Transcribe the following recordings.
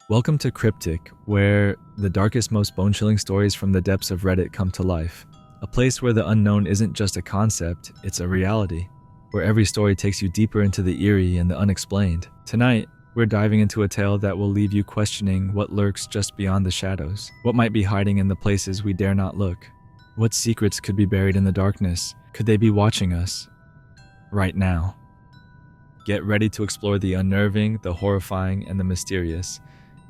Welcome to Cryptic, where the darkest, most bone-chilling stories from the depths of Reddit come to life. A place where the unknown isn't just a concept, it's a reality. Where every story takes you deeper into the eerie and the unexplained. Tonight, we're diving into a tale that will leave you questioning what lurks just beyond the shadows. What might be hiding in the places we dare not look? What secrets could be buried in the darkness? Could they be watching us right now? Get ready to explore the unnerving, the horrifying, and the mysterious.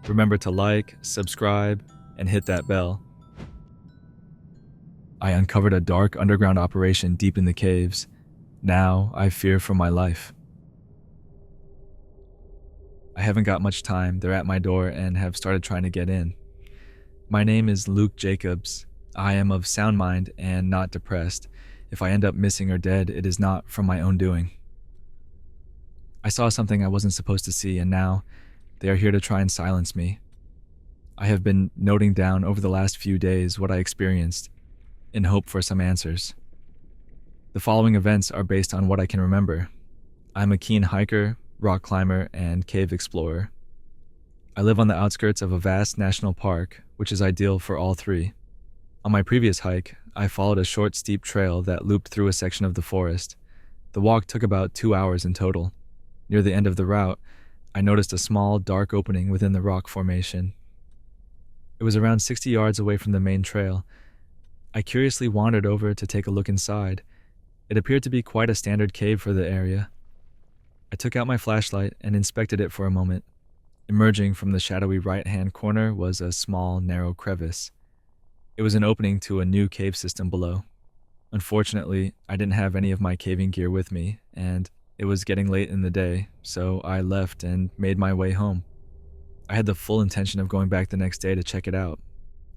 Remember to like, subscribe, and hit that bell. I uncovered a dark underground operation deep in the caves. Now I fear for my life. I haven't got much time. They're at my door and have started trying to get in. My name is Luke Jacobs. I am of sound mind and not depressed. If I end up missing or dead, it is not from my own doing. I saw something I wasn't supposed to see, and now they are here to try and silence me. I have been noting down over the last few days what I experienced, in hope for some answers. The following events are based on what I can remember. I'm a keen hiker, rock climber, and cave explorer. I live on the outskirts of a vast national park, which is ideal for all three. On my previous hike, I followed a short, steep trail that looped through a section of the forest. The walk took about 2 hours in total. Near the end of the route, I noticed a small, dark opening within the rock formation. It was around 60 yards away from the main trail. I curiously wandered over to take a look inside. It appeared to be quite a standard cave for the area. I took out my flashlight and inspected it for a moment. Emerging from the shadowy right-hand corner was a small, narrow crevice. It was an opening to a new cave system below. Unfortunately, I didn't have any of my caving gear with me, and it was getting late in the day, so I left and made my way home. I had the full intention of going back the next day to check it out.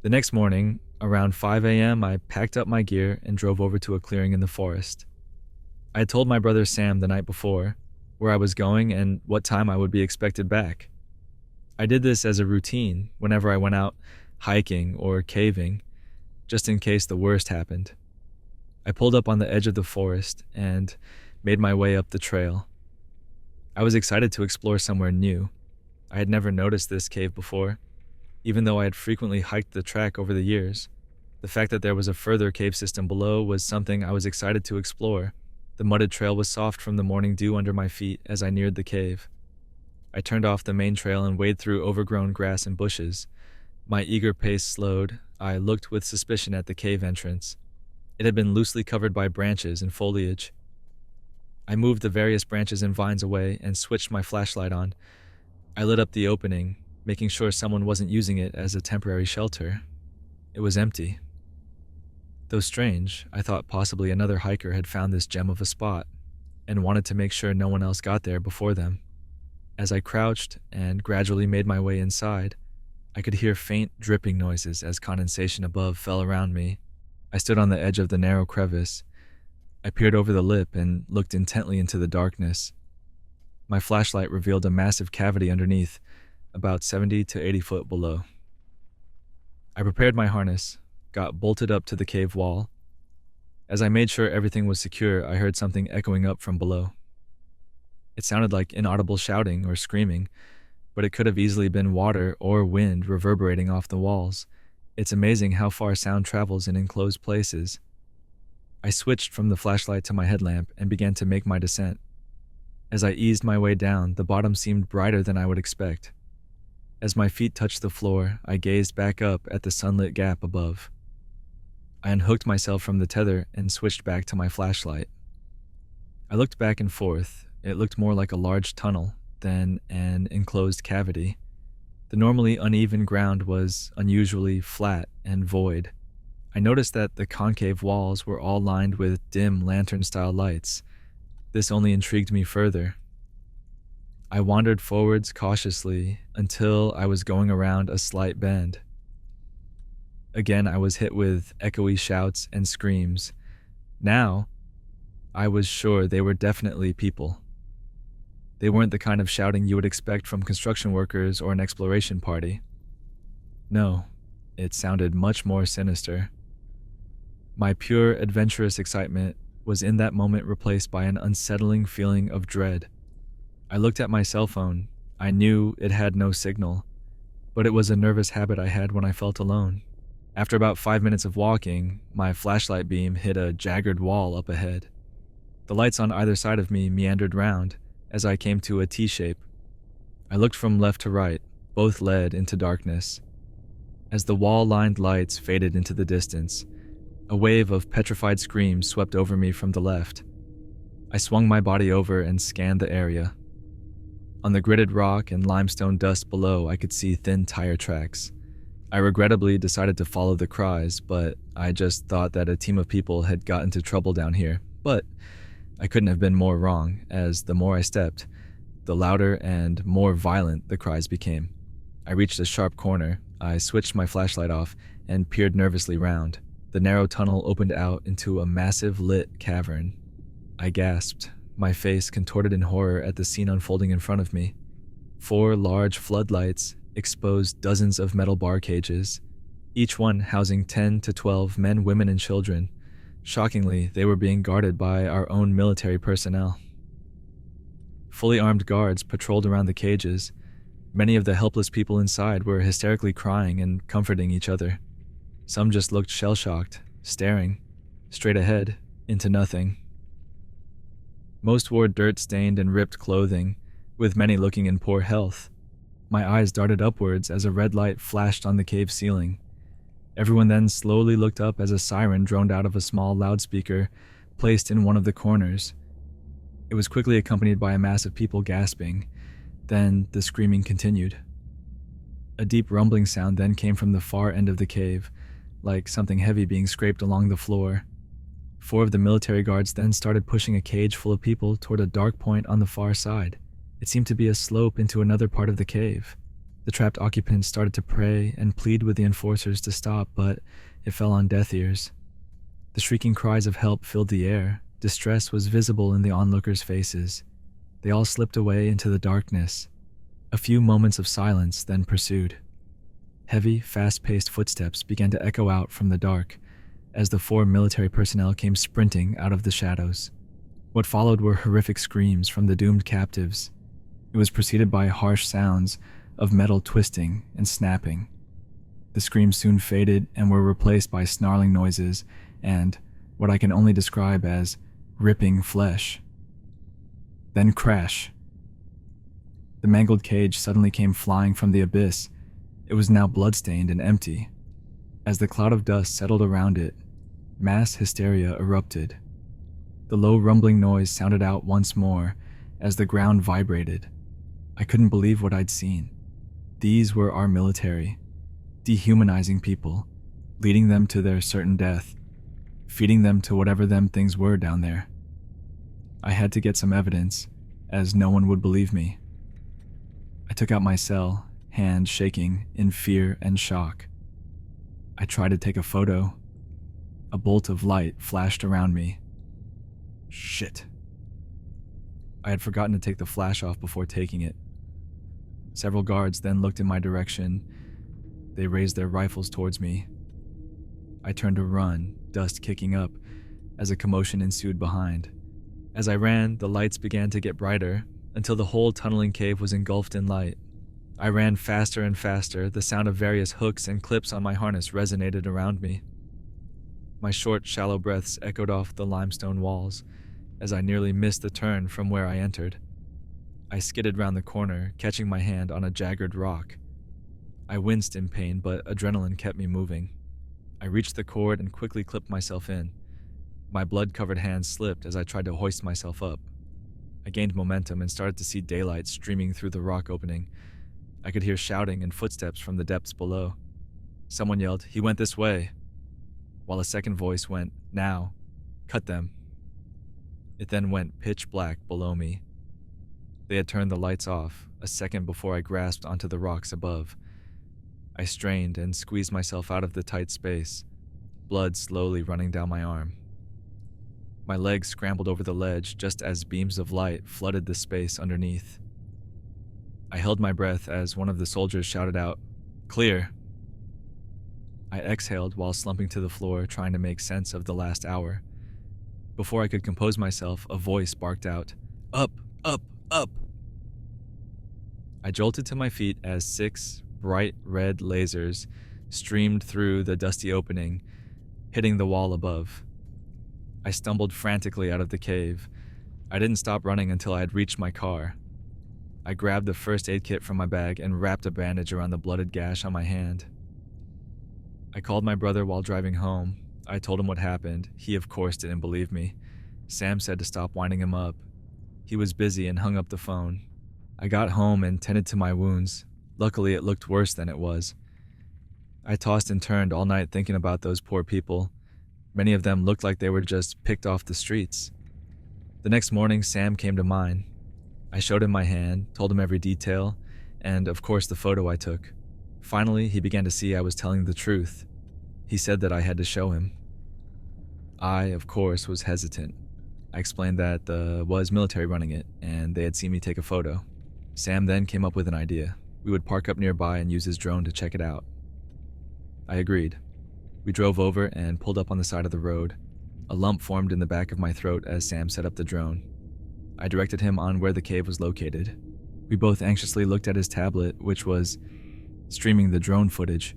The next morning, around 5 a.m., I packed up my gear and drove over to a clearing in the forest. I had told my brother Sam the night before where I was going and what time I would be expected back. I did this as a routine whenever I went out hiking or caving, just in case the worst happened. I pulled up on the edge of the forest and made my way up the trail. I was excited to explore somewhere new. I had never noticed this cave before, even though I had frequently hiked the track over the years. The fact that there was a further cave system below was something I was excited to explore. The mudded trail was soft from the morning dew under my feet as I neared the cave. I turned off the main trail and waded through overgrown grass and bushes. My eager pace slowed. I looked with suspicion at the cave entrance. It had been loosely covered by branches and foliage. I moved the various branches and vines away and switched my flashlight on. I lit up the opening, making sure someone wasn't using it as a temporary shelter. It was empty. Though strange, I thought possibly another hiker had found this gem of a spot and wanted to make sure no one else got there before them. As I crouched and gradually made my way inside, I could hear faint dripping noises as condensation above fell around me. I stood on the edge of the narrow crevice. I peered over the lip and looked intently into the darkness. My flashlight revealed a massive cavity underneath, about 70 to 80 foot below. I prepared my harness, got bolted up to the cave wall. As I made sure everything was secure, I heard something echoing up from below. It sounded like inaudible shouting or screaming, but it could have easily been water or wind reverberating off the walls. It's amazing how far sound travels in enclosed places. I switched from the flashlight to my headlamp and began to make my descent. As I eased my way down, the bottom seemed brighter than I would expect. As my feet touched the floor, I gazed back up at the sunlit gap above. I unhooked myself from the tether and switched back to my flashlight. I looked back and forth. It looked more like a large tunnel than an enclosed cavity. The normally uneven ground was unusually flat and void. I noticed that the concave walls were all lined with dim lantern-style lights. This only intrigued me further. I wandered forwards cautiously until I was going around a slight bend. Again, I was hit with echoey shouts and screams. Now, I was sure they were definitely people. They weren't the kind of shouting you would expect from construction workers or an exploration party. No, it sounded much more sinister. My pure adventurous excitement was in that moment replaced by an unsettling feeling of dread. I looked at my cell phone. I knew it had no signal. but it was a nervous habit I had when I felt alone. After about 5 minutes of walking, my flashlight beam hit a jagged wall up ahead. The lights on either side of me meandered round as I came to a T-shape. I looked from left to right, both led into darkness. As the wall-lined lights faded into the distance, a wave of petrified screams swept over me from the left. I swung my body over and scanned the area. On the gritted rock and limestone dust below, I could see thin tire tracks. I regrettably decided to follow the cries, but I just thought that a team of people had got into trouble down here. But I couldn't have been more wrong, as the more I stepped, the louder and more violent the cries became. I reached a sharp corner. I switched my flashlight off and peered nervously round. The narrow tunnel opened out into a massive lit cavern. I gasped, my face contorted in horror at the scene unfolding in front of me. 4 large floodlights exposed dozens of metal bar cages, each one housing 10 to 12 men, women, and children. Shockingly, they were being guarded by our own military personnel. Fully armed guards patrolled around the cages. Many of the helpless people inside were hysterically crying and comforting each other. Some just looked shell-shocked, staring, straight ahead, into nothing. Most wore dirt-stained and ripped clothing, with many looking in poor health. My eyes darted upwards as a red light flashed on the cave ceiling. Everyone then slowly looked up as a siren droned out of a small loudspeaker placed in one of the corners. It was quickly accompanied by a mass of people gasping. Then the screaming continued. A deep rumbling sound then came from the far end of the cave, like something heavy being scraped along the floor. 4 of the military guards then started pushing a cage full of people toward a dark point on the far side. It seemed to be a slope into another part of the cave. The trapped occupants started to pray and plead with the enforcers to stop, but it fell on deaf ears. The shrieking cries of help filled the air. Distress was visible in the onlookers' faces. They all slipped away into the darkness. A few moments of silence then pursued. Heavy, fast-paced footsteps began to echo out from the dark as the 4 military personnel came sprinting out of the shadows. What followed were horrific screams from the doomed captives. It was preceded by harsh sounds of metal twisting and snapping. The screams soon faded and were replaced by snarling noises and what I can only describe as ripping flesh. Then crash. The mangled cage suddenly came flying from the abyss. It was now bloodstained and empty. As the cloud of dust settled around it, mass hysteria erupted. The low rumbling noise sounded out once more as the ground vibrated. I couldn't believe what I'd seen. These were our military, dehumanizing people, leading them to their certain death, feeding them to whatever them things were down there. I had to get some evidence, as no one would believe me. I took out my cell, hand shaking in fear and shock. I tried to take a photo. A bolt of light flashed around me. Shit. I had forgotten to take the flash off before taking it. Several guards then looked in my direction. They raised their rifles towards me. I turned to run, dust kicking up, as a commotion ensued behind. As I ran, the lights began to get brighter, until the whole tunneling cave was engulfed in light. I ran faster and faster, the sound of various hooks and clips on my harness resonated around me. My short, shallow breaths echoed off the limestone walls, as I nearly missed the turn from where I entered. I skidded round the corner, catching my hand on a jagged rock. I winced in pain, but adrenaline kept me moving. I reached the cord and quickly clipped myself in. My blood-covered hands slipped as I tried to hoist myself up. I gained momentum and started to see daylight streaming through the rock opening. I could hear shouting and footsteps from the depths below. Someone yelled, "He went this way," while a second voice went, "Now, cut them." It then went pitch black below me. They had turned the lights off a second before I grasped onto the rocks above. I strained and squeezed myself out of the tight space, blood slowly running down my arm. My legs scrambled over the ledge just as beams of light flooded the space underneath. I held my breath as one of the soldiers shouted out, "Clear." I exhaled while slumping to the floor, trying to make sense of the last hour. Before I could compose myself, a voice barked out, "Up, up, up!" I jolted to my feet as 6 bright red lasers streamed through the dusty opening, hitting the wall above. I stumbled frantically out of the cave. I didn't stop running until I had reached my car. I grabbed the first aid kit from my bag and wrapped a bandage around the blooded gash on my hand. I called my brother while driving home. I told him what happened. He, of course, didn't believe me. Sam said to stop winding him up. He was busy and hung up the phone. I got home and tended to my wounds. Luckily, it looked worse than it was. I tossed and turned all night thinking about those poor people. Many of them looked like they were just picked off the streets. The next morning, Sam came to mine. I showed him my hand, told him every detail, and of course the photo I took. Finally, he began to see I was telling the truth. He said that I had to show him. I, of course, was hesitant. I explained that was military running it, and they had seen me take a photo. Sam then came up with an idea. We would park up nearby and use his drone to check it out. I agreed. We drove over and pulled up on the side of the road. A lump formed in the back of my throat as Sam set up the drone. I directed him on where the cave was located. We both anxiously looked at his tablet, which was streaming the drone footage.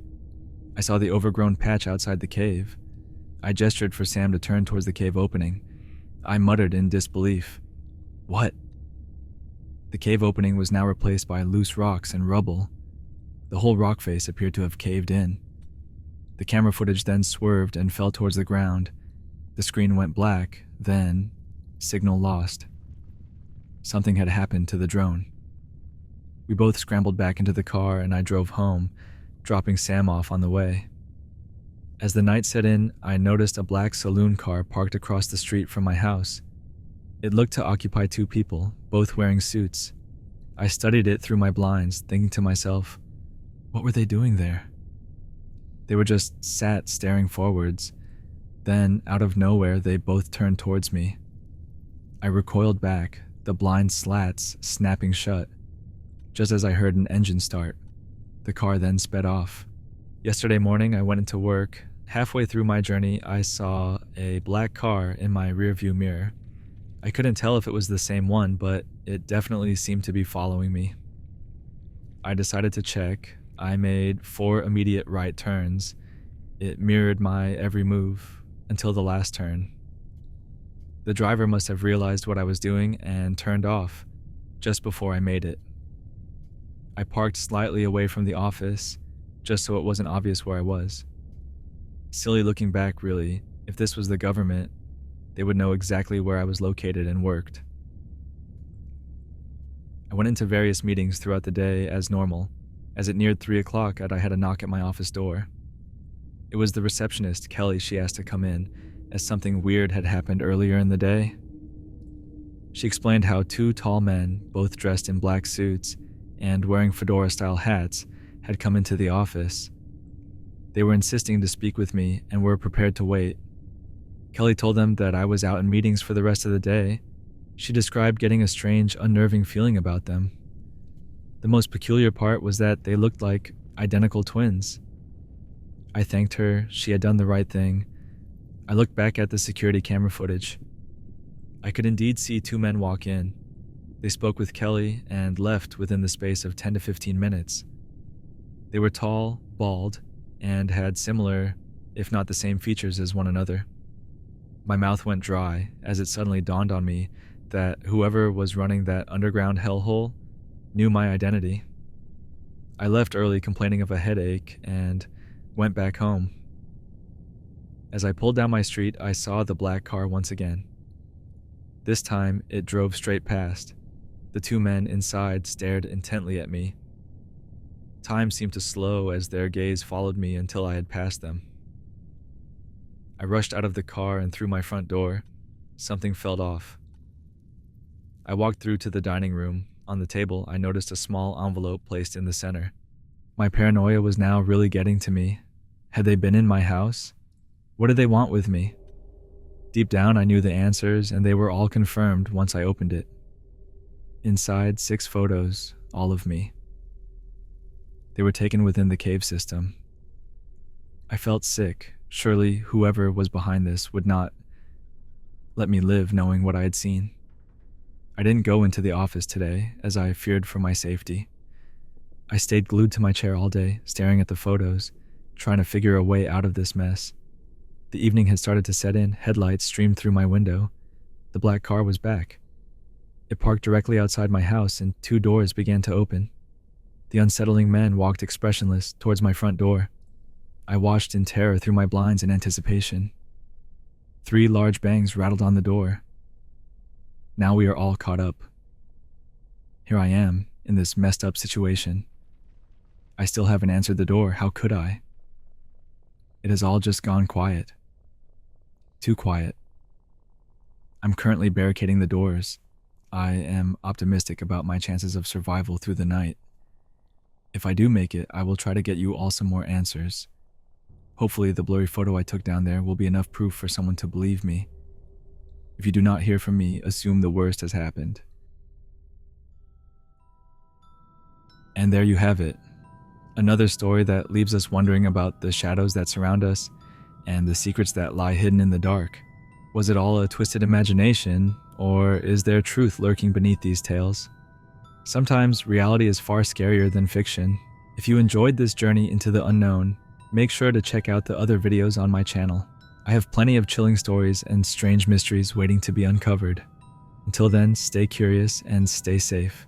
I saw the overgrown patch outside the cave. I gestured for Sam to turn towards the cave opening. I muttered in disbelief. What? The cave opening was now replaced by loose rocks and rubble. The whole rock face appeared to have caved in. The camera footage then swerved and fell towards the ground. The screen went black, then signal lost. Something had happened to the drone. We both scrambled back into the car and I drove home, dropping Sam off on the way. As the night set in, I noticed a black saloon car parked across the street from my house. It looked to occupy 2 people, both wearing suits. I studied it through my blinds, thinking to myself, what were they doing there? They were just sat staring forwards. Then, out of nowhere, they both turned towards me. I recoiled back, the blind slats snapping shut, just as I heard an engine start. The car then sped off. Yesterday morning, I went into work. Halfway through my journey, I saw a black car in my rearview mirror. I couldn't tell if it was the same one, but it definitely seemed to be following me. I decided to check. I made 4 immediate right turns. It mirrored my every move until the last turn. The driver must have realized what I was doing and turned off just before I made it. I parked slightly away from the office, just so it wasn't obvious where I was. Silly looking back, really. If this was the government, they would know exactly where I was located and worked. I went into various meetings throughout the day as normal. As it neared 3 o'clock, I had a knock at my office door. It was the receptionist, Kelly. She asked to come in, as something weird had happened earlier in the day. She explained how 2 tall men, both dressed in black suits and wearing fedora-style hats, had come into the office. They were insisting to speak with me and were prepared to wait. Kelly told them that I was out in meetings for the rest of the day. She described getting a strange, unnerving feeling about them. The most peculiar part was that they looked like identical twins. I thanked her. She had done the right thing. I looked back at the security camera footage. I could indeed see 2 men walk in. They spoke with Kelly and left within the space of 10 to 15 minutes. They were tall, bald, and had similar, if not the same features as one another. My mouth went dry as it suddenly dawned on me that whoever was running that underground hellhole knew my identity. I left early complaining of a headache and went back home. As I pulled down my street, I saw the black car once again. This time, it drove straight past. The 2 men inside stared intently at me. Time seemed to slow as their gaze followed me until I had passed them. I rushed out of the car and through my front door. Something fell off. I walked through to the dining room. On the table, I noticed a small envelope placed in the center. My paranoia was now really getting to me. Had they been in my house? What did they want with me? Deep down, I knew the answers, and they were all confirmed once I opened it. Inside, 6 photos, all of me. They were taken within the cave system. I felt sick. Surely whoever was behind this would not let me live knowing what I had seen. I didn't go into the office today, as I feared for my safety. I stayed glued to my chair all day, staring at the photos, trying to figure a way out of this mess. The evening had started to set in, headlights streamed through my window. The black car was back. It parked directly outside my house, and 2 doors began to open. The unsettling man walked expressionless towards my front door. I watched in terror through my blinds in anticipation. 3 large bangs rattled on the door. Now we are all caught up. Here I am, in this messed up situation. I still haven't answered the door. How could I? It has all just gone quiet. Too quiet. I'm currently barricading the doors. I am optimistic about my chances of survival through the night. If I do make it, I will try to get you all some more answers. Hopefully the blurry photo I took down there will be enough proof for someone to believe me. If you do not hear from me, assume the worst has happened. And there you have it. Another story that leaves us wondering about the shadows that surround us and the secrets that lie hidden in the dark. Was it all a twisted imagination, or is there truth lurking beneath these tales? Sometimes reality is far scarier than fiction. If you enjoyed this journey into the unknown, make sure to check out the other videos on my channel. I have plenty of chilling stories and strange mysteries waiting to be uncovered. Until then, stay curious and stay safe.